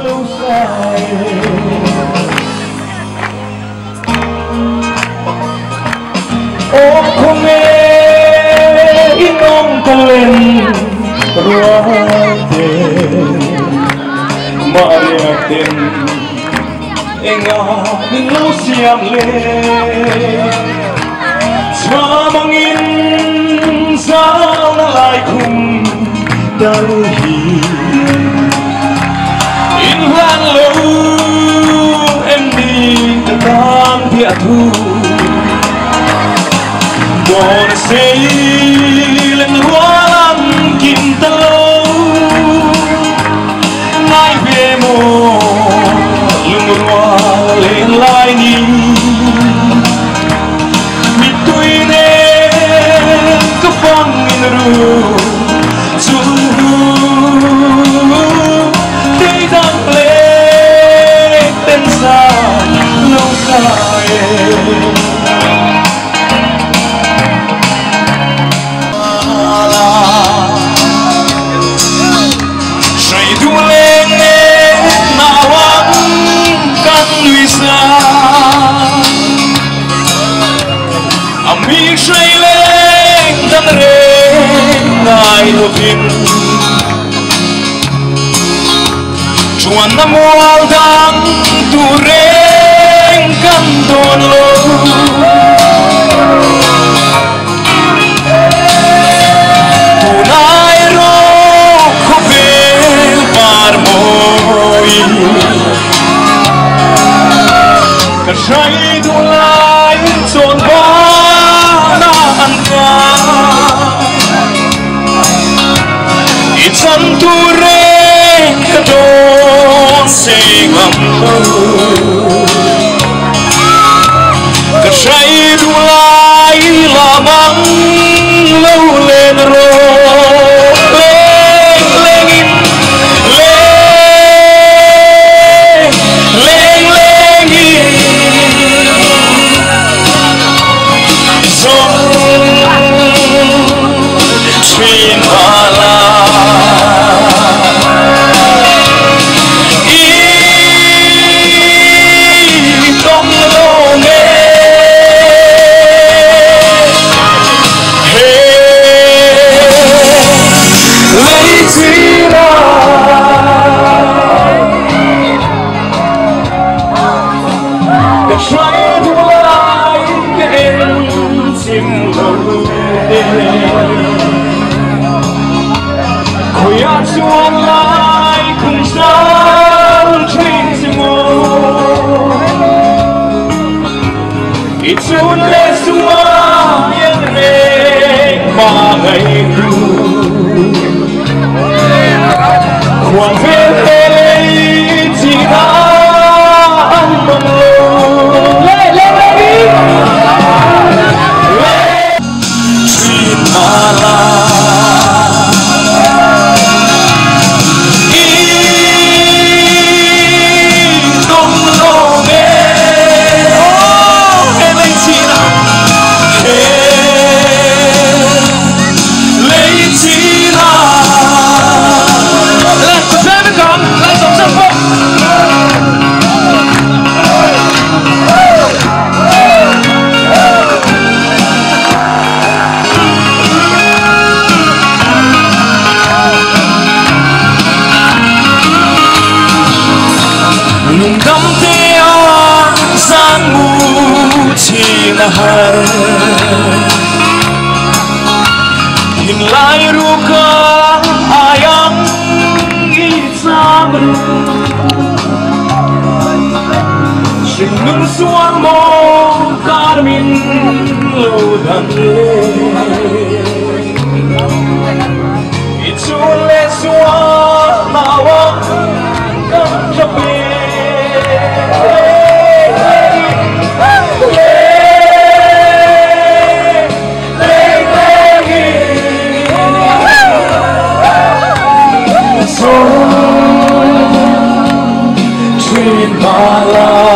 lâu dài. Ô không nghe in ông ta lên rua tiền Maria tiền anh mình lâu xiêm lên cha mang in sao nó lại cùng đau hi in hoan lâu em đi từ tan thiệt thu Gonna say lên hoa lăng kim ta lâu ngay về mồ lưng hoa lên lại đi mi tuy nè có phong in ru chung ru đây đang lên tên xa lâu dài Ami say lên dan re ngai ho tin chuan na mual dang tu reng kan don lo tu nai ro ko be par moi ka sai du lai chon ba It's on to rain, don't sing Cái say đu lai là măng lâu lên rồi lên lên lên lên lên Xuyên hoa la Đông lô nghe Lấy chi ra Để xoay thu lại cái em chim lâu Khối ác xuống lại cùng sao trên chim ngô Ít chút lệ xuống yên rê mà ngày ru Khoảng phê phê chỉ đã ăn bằng lô Lê lê lê đi Chuyện mà là Nung đắm theo gian ngu chỉ là hai nhìn lại ru ca ayang isam sing nung suan mo carmin lo dan itule suan awang kan jabe Dream my life